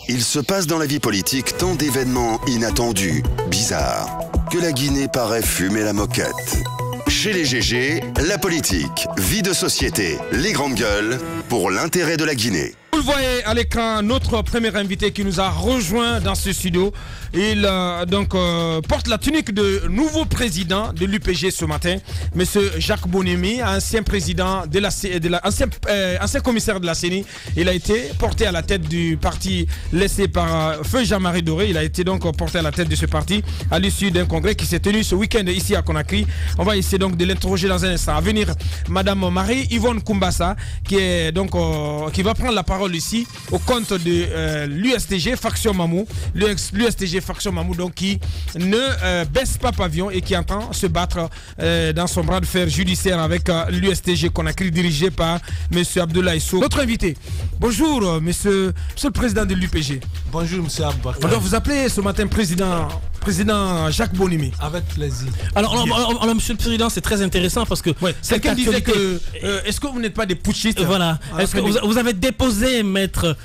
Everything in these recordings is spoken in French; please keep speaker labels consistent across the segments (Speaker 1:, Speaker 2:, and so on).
Speaker 1: Il se passe dans la vie politique tant d'événements inattendus, bizarres, que la Guinée paraît fumer la moquette. Chez les GG, la politique, vie de société, les grandes gueules, pour l'intérêt de la Guinée.
Speaker 2: Vous le voyez à l'écran, notre premier invité qui nous a rejoint dans ce studio. Il porte la tunique de nouveau président de l'UPG ce matin, Monsieur Jacques Bonimi, ancien président de ancien commissaire de la CENI. Il a été porté à la tête du parti laissé par Feu Jean-Marie Doré. Il a été donc porté à la tête de ce parti à l'issue d'un congrès qui s'est tenu ce week-end ici à Conakry. On va essayer donc de l'interroger dans un instant. À venir, Madame Marie-Yvonne Koumbassa, qui va prendre la parole ici au compte de l'USTG Faction Mamou, l'USTG Faction Mamou donc qui ne baisse pas pavillon et qui entend se battre dans son bras de fer judiciaire avec l'USTG Conakry dirigé par M. Abdoulaye Sow. Notre invité, bonjour monsieur le président de l'UPG.
Speaker 3: Bonjour monsieur Abba.
Speaker 2: On doit vous appeler ce matin président Jacques Bonimi.
Speaker 3: Avec plaisir.
Speaker 4: Alors monsieur le président, c'est très intéressant parce que
Speaker 2: quelqu'un disait que est-ce que vous n'êtes pas des putschistes?
Speaker 4: Voilà. Est-ce que vous avez déposé Maître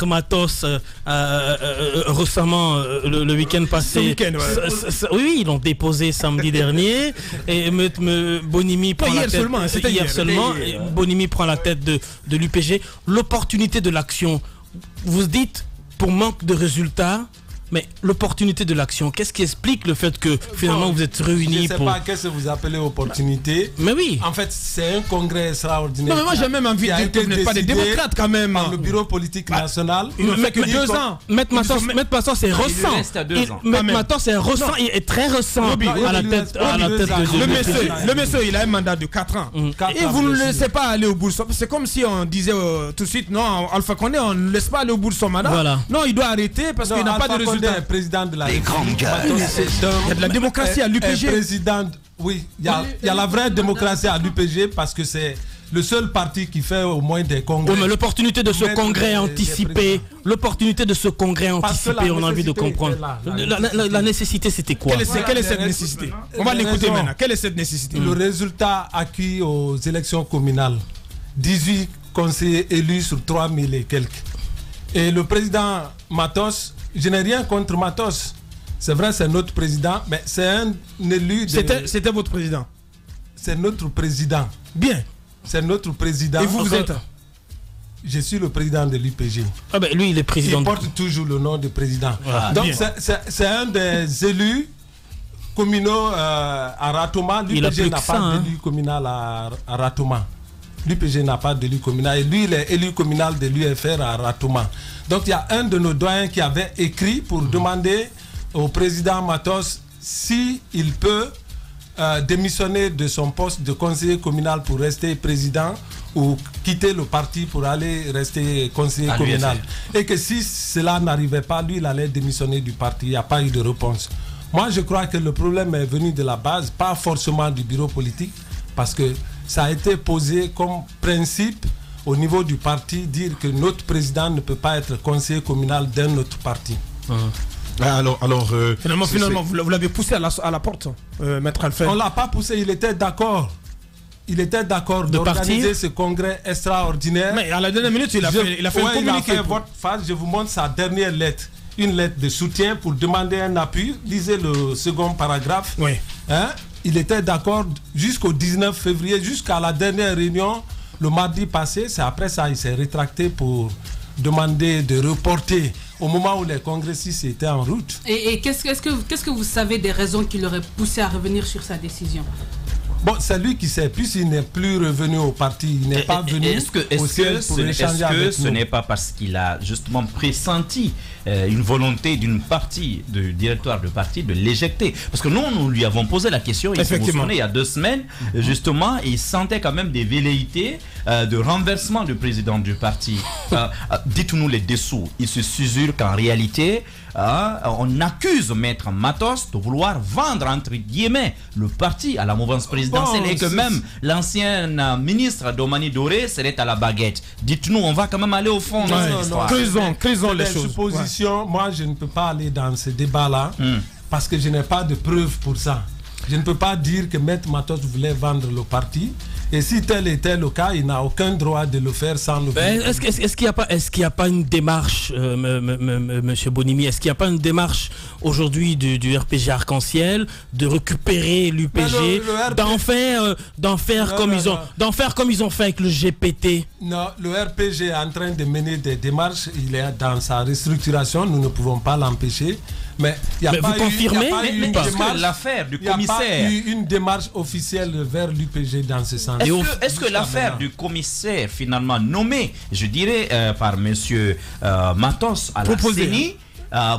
Speaker 4: Matos récemment le week-end passé? Oui, ils l'ont déposé samedi dernier et Bonimi prend la tête. Hier seulement. Bonimi prend la tête de l'UPG. L'opportunité de l'action. Vous dites pour manque de résultats. Mais l'opportunité de l'action, qu'est-ce qui explique le fait que finalement vous êtes réunis
Speaker 3: pour... Je ne sais pas qu'est-ce que vous appelez opportunité.
Speaker 4: Mais oui.
Speaker 3: En fait, c'est un congrès extraordinaire.
Speaker 2: Non, mais moi j'ai même envie de dire que vous n'êtes pas des démocrates quand même.
Speaker 3: Par le bureau politique national.
Speaker 2: Il ne fait que 2 ans.
Speaker 4: Maître Matos, c'est récent. Maître Matos, c'est récent. Il est très récent à la tête de
Speaker 2: le monsieur, il a un mandat de 4 ans. Et vous ne le laissez pas aller au bout de son... C'est comme si on disait tout de suite, non, Alpha Condé, on ne laisse pas aller au bout de son mandat. Non, il doit arrêter parce qu'il n'a pas de résultat.
Speaker 3: Président de la
Speaker 1: République.
Speaker 2: Il y a de la démocratie à l'UPG.
Speaker 3: Oui, il y a la vraie démocratie à l'UPG parce que c'est le seul parti qui fait au moins des congrès.
Speaker 4: Oui, mais l'opportunité de ce congrès anticipé, on a envie de comprendre. La nécessité, c'était quoi?
Speaker 2: Quelle est cette nécessité? On va l'écouter maintenant. Quelle est cette nécessité?
Speaker 3: Le résultat acquis aux élections communales, 18 conseillers élus sur 3000 et quelques. Et le président Matos, je n'ai rien contre Matos. C'est vrai, c'est notre président, mais c'est un élu de...
Speaker 2: C'était votre président?
Speaker 3: C'est notre président.
Speaker 2: Bien.
Speaker 3: C'est notre président.
Speaker 2: Et vous êtes?
Speaker 3: Je suis le président de l'UPG.
Speaker 4: Ah ben lui, il est président.
Speaker 3: Il porte toujours le nom de président.
Speaker 4: Voilà.
Speaker 3: Donc c'est un des élus communaux à Ratoma. L'UPG n'a pas d'élu communal à Ratoma. L'UPG n'a pas d'élu communal et lui il est élu communal de l'UFR à Ratoma. Donc il y a un de nos doyens qui avait écrit pour demander au président Matos s'il peut démissionner de son poste de conseiller communal pour rester président ou quitter le parti pour aller rester conseiller communal. Et que si cela n'arrivait pas, lui il allait démissionner du parti. Il n'y a pas eu de réponse. Moi je crois que le problème est venu de la base, pas forcément du bureau politique, parce que ça a été posé comme principe au niveau du parti, dire que notre président ne peut pas être conseiller communal d'un autre parti.
Speaker 2: Finalement, vous l'avez poussé à la porte, Maître Alfred.
Speaker 3: On ne l'a pas poussé, il était d'accord. Il était d'accord d'organiser ce congrès extraordinaire.
Speaker 2: Mais à la dernière minute, il a fait un communiqué.
Speaker 3: Je vous montre sa dernière lettre. Une lettre de soutien pour demander un appui. Lisez le second paragraphe.
Speaker 2: Oui.
Speaker 3: Il était d'accord jusqu'au 19 février, jusqu'à la dernière réunion, le mardi passé. C'est après ça, il s'est rétracté pour demander de reporter au moment où les congressistes étaient en route.
Speaker 5: Et qu'est-ce que vous savez des raisons qui l'auraient poussé à revenir sur sa décision?
Speaker 3: Bon, c'est lui qui sait, puisqu'il n'est plus revenu au parti, il n'est pas venu au siège pour échanger avec nous.
Speaker 6: Est-ce que ce n'est pas parce qu'il a justement pressenti une volonté d'une partie du directoire du parti de l'éjecter? Parce que nous lui avons posé la question, il s'est mentionné il y a 2 semaines, justement, il sentait quand même des velléités de renversement du président du parti. Dites-nous les dessous. Il se susure qu'en réalité, on accuse Maître Matos de vouloir vendre, entre guillemets, le parti à la mouvance présidentielle et que même l'ancien ministre Domani Doré serait à la baguette. Dites-nous, on va quand même aller au fond de cette histoire.
Speaker 2: Creusons les choses.
Speaker 3: Suppositions, moi je ne peux pas aller dans ce débat-là parce que je n'ai pas de preuves pour ça. Je ne peux pas dire que Maître Matos voulait vendre le parti Et si tel était le cas, il n'a aucun droit de le faire sans le faire.
Speaker 4: Est-ce qu'il n'y a pas une démarche, monsieur Bonimi, est-ce qu'il n'y a pas une démarche aujourd'hui du RPG Arc-en-Ciel de récupérer l'UPG, d'en faire comme ils ont fait avec le GPT?
Speaker 3: Non, le RPG est en train de mener des démarches, il est dans sa restructuration, nous ne pouvons pas l'empêcher. Mais il n'y a pas
Speaker 6: eu l'affaire du commissaire.
Speaker 3: Une démarche officielle vers l'UPG dans ce sens.
Speaker 6: Est-ce que l'affaire du commissaire finalement nommé, je dirais, par M. Matos à la CENI,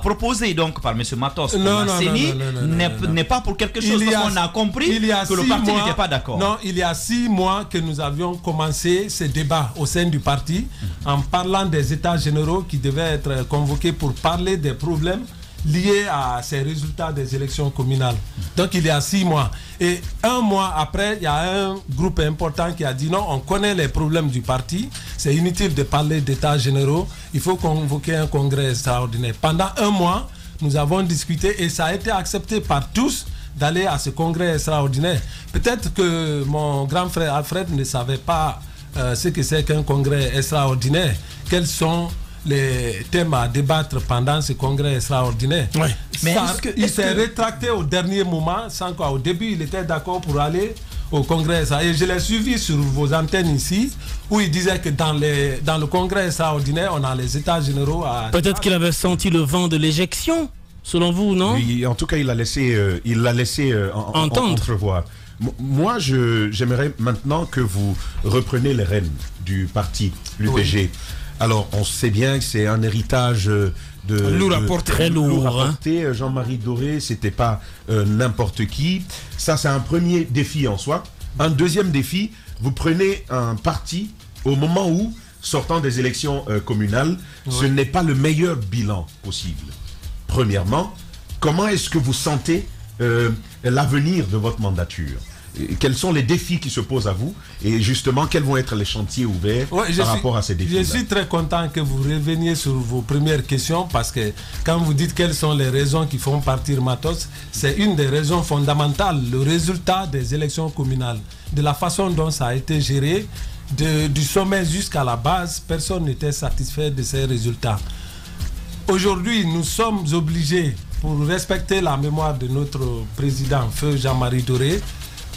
Speaker 6: proposé donc par M. Matos à la CENI, n'est pas pour quelque chose, parce qu'on a compris que le parti n'était pas d'accord.
Speaker 3: Non, il y a 6 mois que nous avions commencé ce débat au sein du parti en parlant des états généraux qui devaient être convoqués pour parler des problèmes liés à ces résultats des élections communales. Donc il y a 6 mois. Et 1 mois après, il y a un groupe important qui a dit non, on connaît les problèmes du parti, c'est inutile de parler d'états généraux, il faut convoquer un congrès extraordinaire. Pendant 1 mois, nous avons discuté et ça a été accepté par tous d'aller à ce congrès extraordinaire. Peut-être que mon grand frère Alfred ne savait pas ce que c'est qu'un congrès extraordinaire. Quels sont les thèmes à débattre pendant ce congrès extraordinaire.
Speaker 4: Ouais.
Speaker 3: Mais il s'est rétracté au dernier moment, sans quoi au début il était d'accord pour aller au congrès. Et je l'ai suivi sur vos antennes ici, où il disait que dans le congrès extraordinaire, on a les états généraux à...
Speaker 4: Peut-être qu'il avait senti le vent de l'éjection, selon vous, non?
Speaker 7: Oui, en tout cas, il l'a laissé entrevoir. Moi, j'aimerais maintenant que vous repreniez les rênes du parti, l'UPG. Oui. Alors, on sait bien que c'est un héritage
Speaker 4: très lourd.
Speaker 7: Jean-Marie Doré, c'était pas n'importe qui. Ça, c'est un premier défi en soi. Un deuxième défi, vous prenez un parti au moment où, sortant des élections communales, ce n'est pas le meilleur bilan possible. Premièrement, comment est-ce que vous sentez l'avenir de votre mandature? Quels sont les défis qui se posent à vous et justement quels vont être les chantiers ouverts par rapport à ces défis?
Speaker 3: Je suis très content que vous reveniez sur vos premières questions parce que quand vous dites quelles sont les raisons qui font partir Matos, c'est une des raisons fondamentales, le résultat des élections communales, de la façon dont ça a été géré, du sommet jusqu'à la base, personne n'était satisfait de ces résultats. Aujourd'hui, nous sommes obligés, pour respecter la mémoire de notre président, feu Jean-Marie Doré,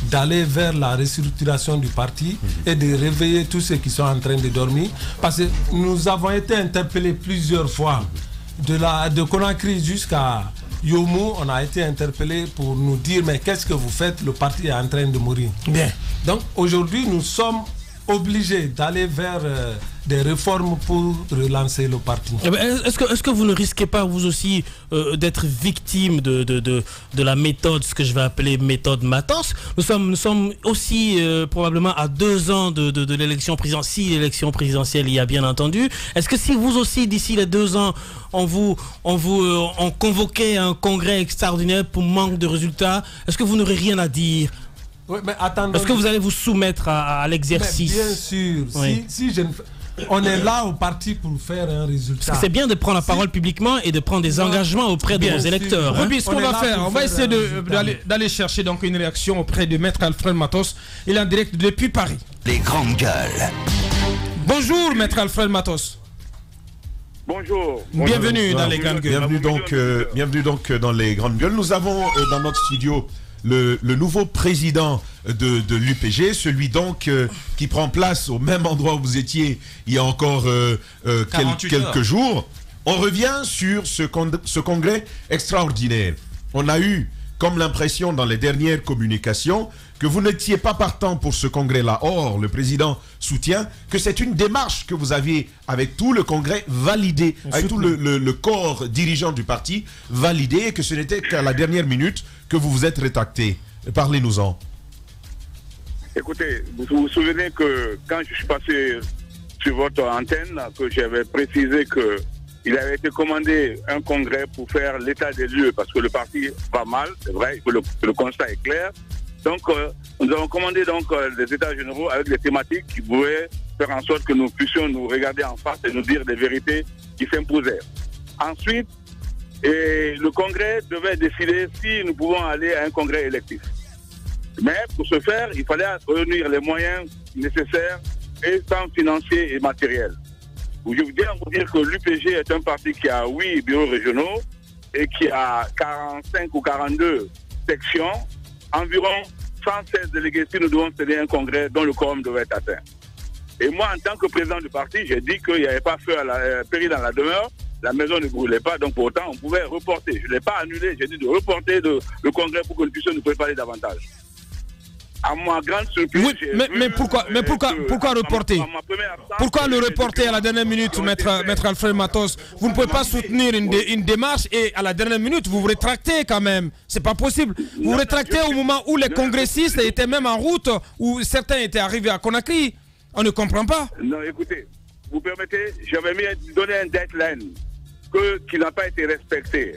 Speaker 3: d'aller vers la restructuration du parti et de réveiller tous ceux qui sont en train de dormir. Parce que nous avons été interpellés plusieurs fois. De Conakry jusqu'à Yomou, on a été interpellés pour nous dire mais qu'est-ce que vous faites? Le parti est en train de mourir.
Speaker 4: Bien.
Speaker 3: Donc aujourd'hui, nous sommes obligés d'aller vers des réformes pour relancer le parti.
Speaker 4: Est-ce que vous ne risquez pas vous aussi d'être victime de la méthode, ce que je vais appeler méthode Matos? Nous sommes aussi probablement à 2 ans de l'élection présidentielle, si l'élection présidentielle y a bien entendu. Est-ce que si vous aussi d'ici les 2 ans on convoquait un congrès extraordinaire pour manque de résultats, est-ce que vous n'aurez rien à dire?
Speaker 3: Oui, mais attendez.
Speaker 4: Est-ce que vous allez vous soumettre à l'exercice?
Speaker 3: Bien sûr. Oui. On est là au parti pour faire un résultat.
Speaker 4: Parce que c'est bien de prendre la parole publiquement et de prendre des engagements auprès de nos électeurs.
Speaker 2: Ruby, ce qu'on va faire, on va essayer d'aller chercher donc une réaction auprès de Maître Alfred Matos. Il est en direct depuis Paris.
Speaker 1: Les grandes gueules.
Speaker 2: Bonjour Maître Alfred Matos.
Speaker 8: Bonjour.
Speaker 2: Bienvenue dans les grandes gueules.
Speaker 7: Bienvenue donc dans les grandes gueules. Nous avons dans notre studio le nouveau président de l'UPG, celui donc qui prend place au même endroit où vous étiez il y a encore quelques jours. On revient sur ce congrès extraordinaire. On a eu comme l'impression dans les dernières communications que vous n'étiez pas partant pour ce congrès-là. Or, le président soutient que c'est une démarche que vous aviez avec tout le congrès validé, avec tout le corps dirigeant du parti validé, et que ce n'était qu'à la dernière minute que vous vous êtes rétracté. Parlez-nous-en.
Speaker 8: Écoutez, vous vous souvenez que quand je suis passé sur votre antenne, que j'avais précisé que il avait été commandé un congrès pour faire l'état des lieux parce que le parti va mal, c'est vrai, le constat est clair. Donc, nous avons commandé donc des états généraux avec des thématiques qui pouvaient faire en sorte que nous puissions nous regarder en face et nous dire des vérités qui s'imposaient. Ensuite, le congrès devait décider si nous pouvons aller à un congrès électif. Mais pour ce faire, il fallait réunir les moyens nécessaires, et tant financiers et matériels. Je veux dire que l'UPG est un parti qui a 8 bureaux régionaux et qui a 45 ou 42 sections, environ 116 délégués si nous devons tenir un congrès dont le quorum devait être atteint. Et moi, en tant que président du parti, j'ai dit qu'il n'y avait pas péril dans la demeure, la maison ne brûlait pas, donc pour autant, on pouvait reporter. Je ne l'ai pas annulé, j'ai dit de reporter le congrès pour que nous puissions nous préparer davantage. À ma grande surprise,
Speaker 2: oui, mais pourquoi reporter? Pourquoi le reporter à la dernière minute, maître Alfred Matos? Vous ne pouvez pas soutenir une démarche et à la dernière minute, vous vous rétractez quand même. C'est pas possible. Vous vous rétractez au moment où les congressistes étaient même en route, où certains étaient arrivés à Conakry. On ne comprend pas.
Speaker 8: Non, écoutez, vous permettez, j'avais donné un deadline qui n'a pas été respecté.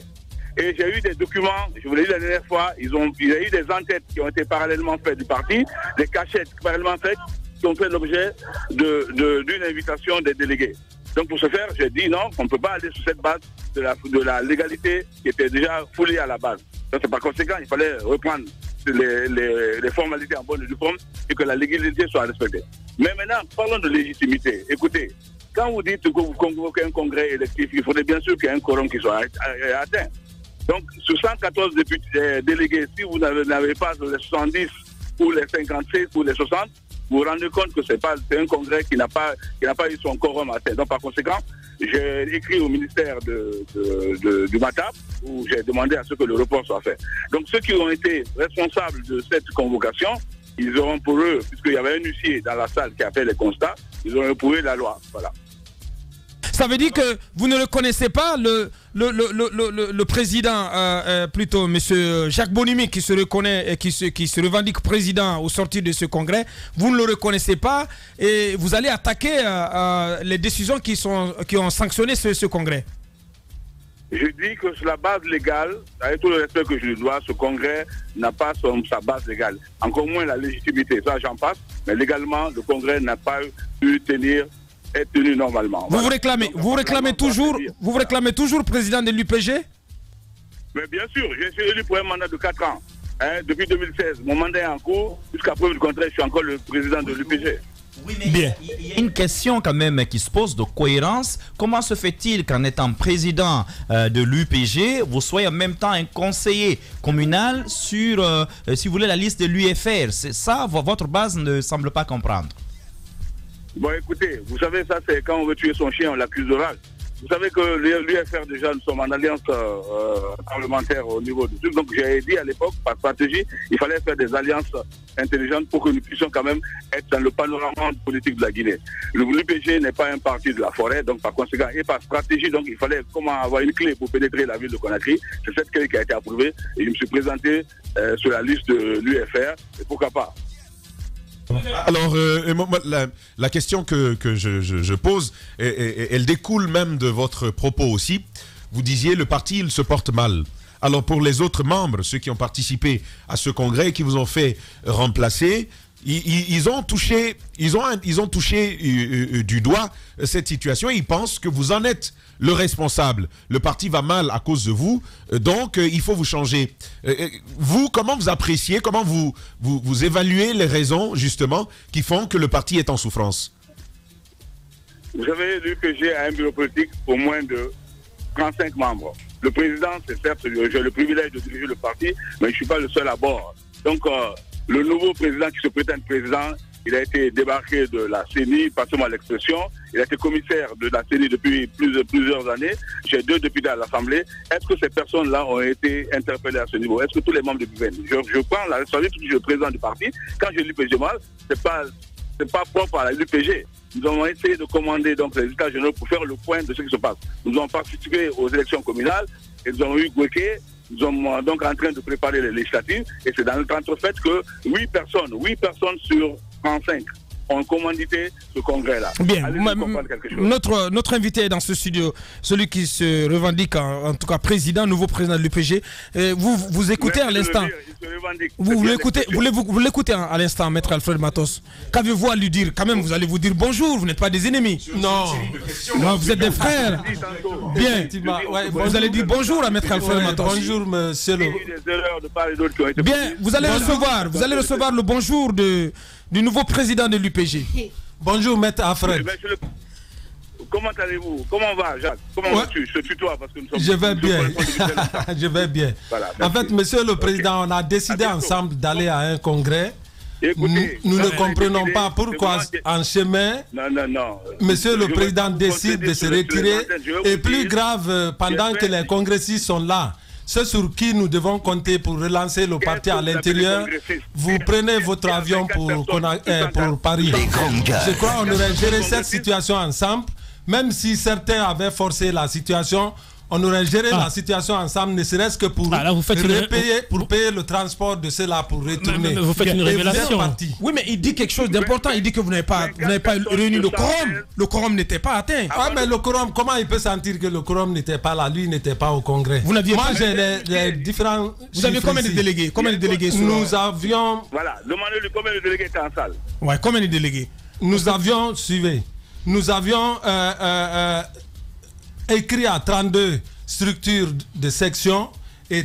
Speaker 8: Et j'ai eu des documents, je vous l'ai dit la dernière fois, il y a eu des enquêtes qui ont été parallèlement faites du parti, des cachettes parallèlement faites qui ont fait l'objet d'une invitation des délégués. Donc pour ce faire, j'ai dit non, on ne peut pas aller sur cette base de la légalité qui était déjà foulée à la base. Donc c'est par conséquent, il fallait reprendre les formalités en bonne et due forme et que la légalité soit respectée. Mais maintenant, parlons de légitimité. Écoutez, quand vous dites que vous convoquez un congrès électif, il faudrait bien sûr qu'il y ait un quorum qui soit atteint. Donc, sur 114 délégués, si vous n'avez pas les 70 ou les 56 ou les 60, vous vous rendez compte que c'est un congrès qui n'a pas eu son quorum atteint. Donc, par conséquent, j'ai écrit au ministère du MATAP où j'ai demandé à ce que le report soit fait. Donc, ceux qui ont été responsables de cette convocation, ils auront pour eux, puisqu'il y avait un huissier dans la salle qui a fait les constats, ils auront éprouvé la loi. Voilà.
Speaker 2: Ça veut dire que vous ne le connaissez pas, le président, plutôt M. Jacques Bonimi, qui se reconnaît et qui se revendique président au sortir de ce congrès. Vous ne le reconnaissez pas et vous allez attaquer les décisions qui ont sanctionné ce congrès.
Speaker 8: Je dis que sur la base légale, avec tout le respect que je lui dois, ce congrès n'a pas sa base légale. Encore moins la légitimité, ça j'en passe, mais légalement, le congrès n'a pas pu être tenu normalement.
Speaker 2: Vous vous réclamez toujours président de l'UPG?
Speaker 8: Mais bien sûr, je suis élu pour un mandat de 4 ans. Depuis 2016, mon mandat est en cours. Jusqu'à preuve du contraire, je suis encore le président de l'UPG.
Speaker 6: Oui, mais il y a une question quand même qui se pose de cohérence. Comment se fait-il qu'en étant président de l'UPG, vous soyez en même temps un conseiller communal sur, si vous voulez, la liste de l'UFR? C'est ça, votre base ne semble pas comprendre.
Speaker 8: Bon, écoutez, vous savez, ça c'est quand on veut tuer son chien, on l'accuse de rage. Vous savez que l'UFR, déjà, nous sommes en alliance parlementaire au niveau du truc. Donc, j'ai dit à l'époque, par stratégie, il fallait faire des alliances intelligentes pour que nous puissions quand même être dans le panorama politique de la Guinée. L'UPG n'est pas un parti de la forêt, donc par conséquent, et par stratégie, donc il fallait avoir une clé pour pénétrer la ville de Conakry. C'est cette clé qui a été approuvée et je me suis présenté sur la liste de l'UFR, et pourquoi pas.
Speaker 7: Alors, la question que je pose, elle découle même de votre propos aussi. Vous disiez, le parti, il se porte mal. Alors, pour les autres membres, ceux qui ont participé à ce congrès, qui vous ont fait remplacer, ils ont touché du doigt cette situation. Ils pensent que vous en êtes le responsable. Le parti va mal à cause de vous, donc il faut vous changer. Vous, comment vous appréciez, comment vous évaluez les raisons, justement, qui font que le parti est en souffrance?
Speaker 8: Vous savez, l'UPG a un bureau politique pour moins de 35 membres. Le président, c'est certes, j'ai le privilège de diriger le parti, mais je ne suis pas le seul à bord. Donc, le nouveau président qui se prétend président, il a été débarqué de la CENI, passez-moi l'expression. Il a été commissaire de la CENI depuis plusieurs années. J'ai 2 députés à l'Assemblée. Est-ce que ces personnes-là ont été interpellées à ce niveau? Est-ce que tous les membres du gouvernement? Je prends la responsabilité que je suis le président du parti. Quand je dis l'UPG mal, c'est pas propre à l'UPG. Nous avons essayé de commander donc les états généraux pour faire le point de ce qui se passe. Nous avons participé aux élections communales et nous avons eu Gweke. Nous sommes donc en train de préparer les législatives et c'est dans le temps fait que 8 personnes sur 35 ont commandité ce congrès-là.
Speaker 2: Bien, notre invité dans ce studio, celui qui se revendique en tout cas président, nouveau président de l'UPG, vous écoutez à l'instant. Vous l'écoutez à l'instant, Maître Alfred Matos. Qu'avez-vous à lui dire? Quand même, vous allez vous dire bonjour, vous n'êtes pas des ennemis.
Speaker 3: Non,
Speaker 2: vous êtes des frères. Bien, vous allez dire bonjour à Maître Alfred Matos.
Speaker 3: Bonjour, monsieur.
Speaker 2: Bien, vous allez recevoir le bonjour du nouveau président de l'UPG.
Speaker 3: Bonjour, Maître Alfred.
Speaker 8: Comment allez-vous? Comment va, Jacques? Comment vas-tu? Je te tutoie parce que nous sommes...
Speaker 3: Je vais bien. Je vais bien. Voilà, en fait, monsieur le président, on a décidé ensemble d'aller à un congrès. Écoutez, nous ne comprenons pas pourquoi en chemin, monsieur le président décide de se retirer. Et plus grave, pendant que les congressistes sont là, ceux sur qui nous devons compter pour relancer le parti à l'intérieur, vous prenez votre avion pour Paris. Je crois qu'on aurait géré cette situation ensemble. Même si certains avaient forcé la situation, on aurait géré la situation ensemble, ne serait-ce que pour payer le transport de ceux-là pour retourner.
Speaker 4: Mais vous faites une révélation.
Speaker 2: Oui, mais il dit quelque chose d'important. Il dit que vous n'avez pas réuni le quorum. Le quorum n'était pas atteint.
Speaker 3: Ah, mais le quorum, comment il peut sentir que le quorum n'était pas là? Lui n'était pas au congrès.
Speaker 2: Vous n'aviez
Speaker 3: pas. Moi, j'ai les différents.
Speaker 2: Vous avez combien de délégués?
Speaker 3: Nous avions.
Speaker 8: Voilà, demandez-lui combien de délégués étaient en salle.
Speaker 2: Ouais, combien de délégués?
Speaker 3: Nous avions, suivez. Nous avions écrit à 32 structures de section et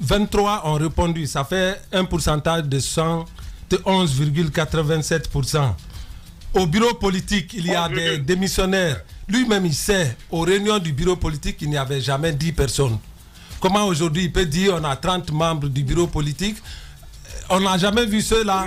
Speaker 3: 23 ont répondu. Ça fait un pourcentage de 111,87%. Au bureau politique, il y a des démissionnaires. Lui-même, il sait, aux réunions du bureau politique, il n'y avait jamais 10 personnes. Comment aujourd'hui il peut dire on a 30 membres du bureau politique? On n'a jamais vu cela.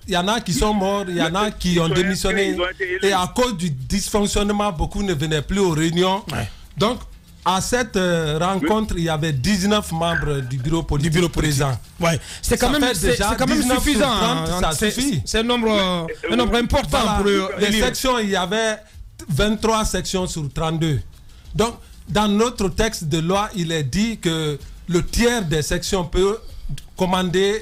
Speaker 3: Il y en a qui sont morts, il y en a qui ont démissionné. Et à cause du dysfonctionnement, beaucoup ne venaient plus aux réunions. Ouais. Donc, à cette rencontre, il y avait 19 membres du bureau politique présents.
Speaker 2: Ouais. C'est quand même suffisant. C'est un nombre important pour
Speaker 3: les sections. Il y avait 23 sections sur 32. Donc, dans notre texte de loi, il est dit que le tiers des sections peut commander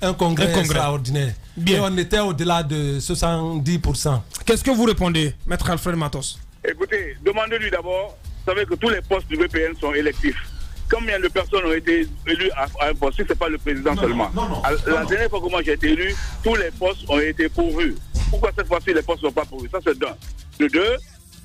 Speaker 3: un congrès extraordinaire. Bien. Et on était au-delà de 70%.
Speaker 2: Qu'est-ce que vous répondez, Maître Alfred Matos?
Speaker 8: Écoutez, demandez-lui d'abord. Vous savez que tous les postes du VPN sont électifs. Combien de personnes ont été élues à un poste? Ce n'est pas le président seulement. La dernière fois que moi j'ai été élu, tous les postes ont été pourvus. Pourquoi cette fois-ci les postes ne sont pas pourvus? Ça c'est d'un. De deux,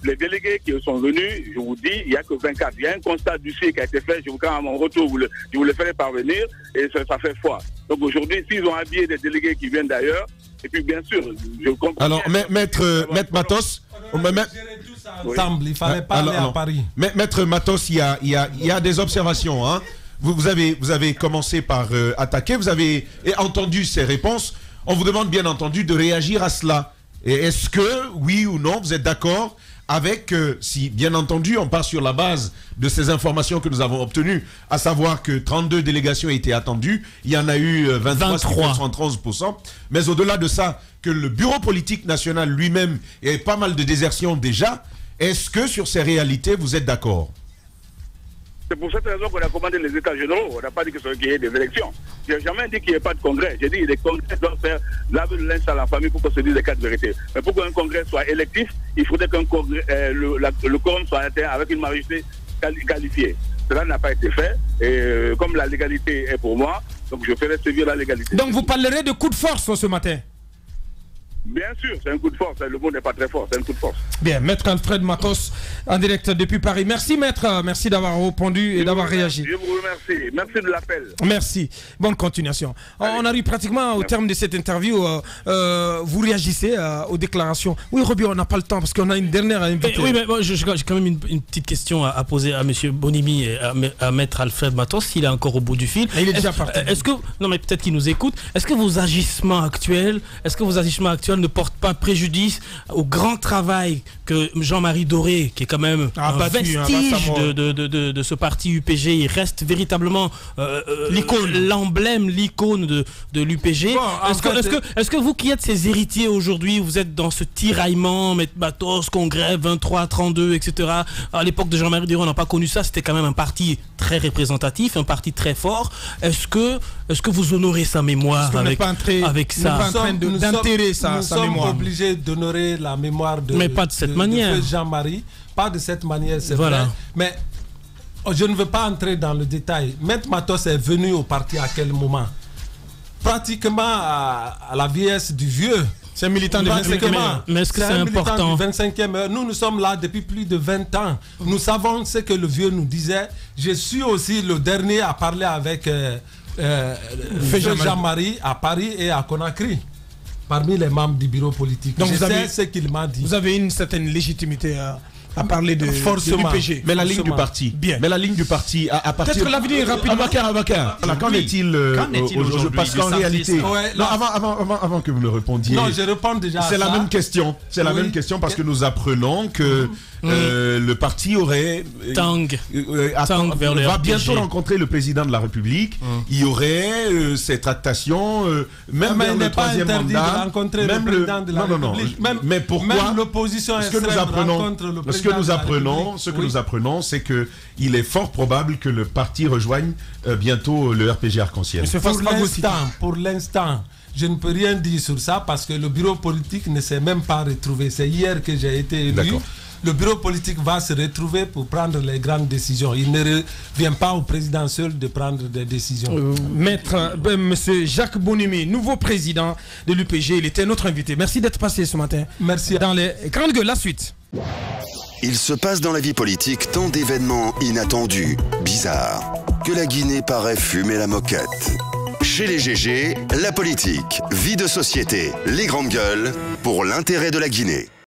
Speaker 8: les délégués qui sont venus, je vous dis, il n'y a que 24. Il y a un constat du CIE qui a été fait. Quand à mon retour, je vous le ferai parvenir et ça fait foi. Donc aujourd'hui, s'ils ont habillé des délégués qui viennent d'ailleurs, et puis bien sûr, je comprends.
Speaker 7: Alors, Maître Matos,
Speaker 3: ensemble, il ne fallait pas aller à Paris.
Speaker 7: Maître Matos, il y a des observations. Hein. Vous avez commencé par attaquer, vous avez entendu ces réponses. On vous demande bien entendu de réagir à cela. Et est-ce que, oui ou non, vous êtes d'accord avec, si bien entendu, on part sur la base de ces informations que nous avons obtenues, à savoir que 32 délégations étaient attendues, il y en a eu 23, 73%, mais au-delà de ça, que le bureau politique national lui-même ait pas mal de désertions déjà, est-ce que sur ces réalités, vous êtes d'accord?
Speaker 8: C'est pour cette raison qu'on a commandé les États généraux. On n'a pas dit qu'il y ait des élections. Je n'ai jamais dit qu'il n'y ait pas de congrès. J'ai dit que les congrès doivent faire laver le linge à la famille pour qu'on se dise les quatre vérités. Mais pour qu'un congrès soit électif, il faudrait qu'un congrès, le quorum soit atteint avec une majorité qualifiée. Cela n'a pas été fait. Et comme la légalité est pour moi, donc je ferai sévir la légalité.
Speaker 2: Donc vous parlerez de coup de force ce matin?
Speaker 8: Bien sûr, c'est un coup de force. Le mot n'est pas très fort, c'est un coup de force.
Speaker 2: Bien, Maître Alfred Matos, en direct depuis Paris. Merci, Maître. Merci d'avoir répondu et d'avoir réagi.
Speaker 8: Je vous remercie. Merci de l'appel.
Speaker 2: Merci. Bonne continuation. Allez. On arrive pratiquement au terme de cette interview. Vous réagissez aux déclarations. Oui, Robbie, on n'a pas le temps parce qu'on a une dernière à inviter.
Speaker 4: Oui, mais j'ai quand même une petite question à poser à M. Bonimi et à Maître Alfred Matos, s'il est encore au bout du fil.
Speaker 2: Et il est déjà parti.
Speaker 4: Non, mais peut-être qu'il nous écoute. Est-ce que vos agissements actuels ne porte pas préjudice au grand travail que Jean-Marie Doré, qui est quand même un vestige de ce parti UPG, il reste véritablement l'emblème, l'icône de l'UPG. Est-ce que vous qui êtes ses héritiers aujourd'hui, vous êtes dans ce tiraillement, Matos, Congrès, 23, 32, etc. À l'époque de Jean-Marie Doré, on n'a pas connu ça, c'était quand même un parti très très représentatif, un parti très fort. Est-ce que vous honorez sa mémoire avec ça?
Speaker 3: Nous sommes obligés d'honorer la mémoire de,
Speaker 4: mais pas de cette manière.
Speaker 3: De Jean-Marie. Pas de cette manière, c'est vrai. Mais je ne veux pas entrer dans le détail. Maître Matos est venu au parti à quel moment? Pratiquement à la vieillesse du vieux.
Speaker 2: C'est un militant du 25e.
Speaker 4: Mais est-ce que c'est important?
Speaker 3: Du 25e. Nous sommes là depuis plus de 20 ans. Nous savons ce que le vieux nous disait. Je suis aussi le dernier à parler avec Jean-Marie à Paris et à Conakry, parmi les membres du bureau politique.
Speaker 2: Donc
Speaker 3: je sais ce qu'il m'a dit.
Speaker 2: Vous avez une certaine légitimité à parler de l'UPG.
Speaker 7: Mais la ligne du parti. Bien. Mais la ligne du parti à partir.
Speaker 2: Peut-être l'avenir rapidement.
Speaker 7: Abakar. Qu'en est-il aujourd'hui? Parce qu'en réalité, non, avant que vous ne répondiez.
Speaker 3: Non, je réponds déjà.
Speaker 7: C'est la même question. C'est la même question parce que nous apprenons que le parti aurait va bientôt rencontrer le président de la République. Il y aurait cette tractation, même vers le troisième mandat.
Speaker 3: Même le président de la République.
Speaker 7: Mais pourquoi?
Speaker 3: Même l'opposition extrême rencontre le président.
Speaker 7: Ce que nous apprenons, c'est que il est fort probable que le parti rejoigne bientôt le RPG Arc-en-Ciel.
Speaker 3: Pour l'instant, je ne peux rien dire sur ça parce que le bureau politique ne s'est même pas retrouvé. C'est hier que j'ai été élu. Le bureau politique va se retrouver pour prendre les grandes décisions. Il ne revient pas au président seul de prendre des décisions.
Speaker 2: Monsieur Jacques Bonimi, nouveau président de l'UPG, il était notre invité. Merci d'être passé ce matin.
Speaker 3: Merci.
Speaker 2: Dans les grandes gueules, la suite.
Speaker 1: Il se passe dans la vie politique tant d'événements inattendus, bizarres, que la Guinée paraît fumer la moquette. Chez les GG, la politique, vie de société, les grandes gueules, pour l'intérêt de la Guinée.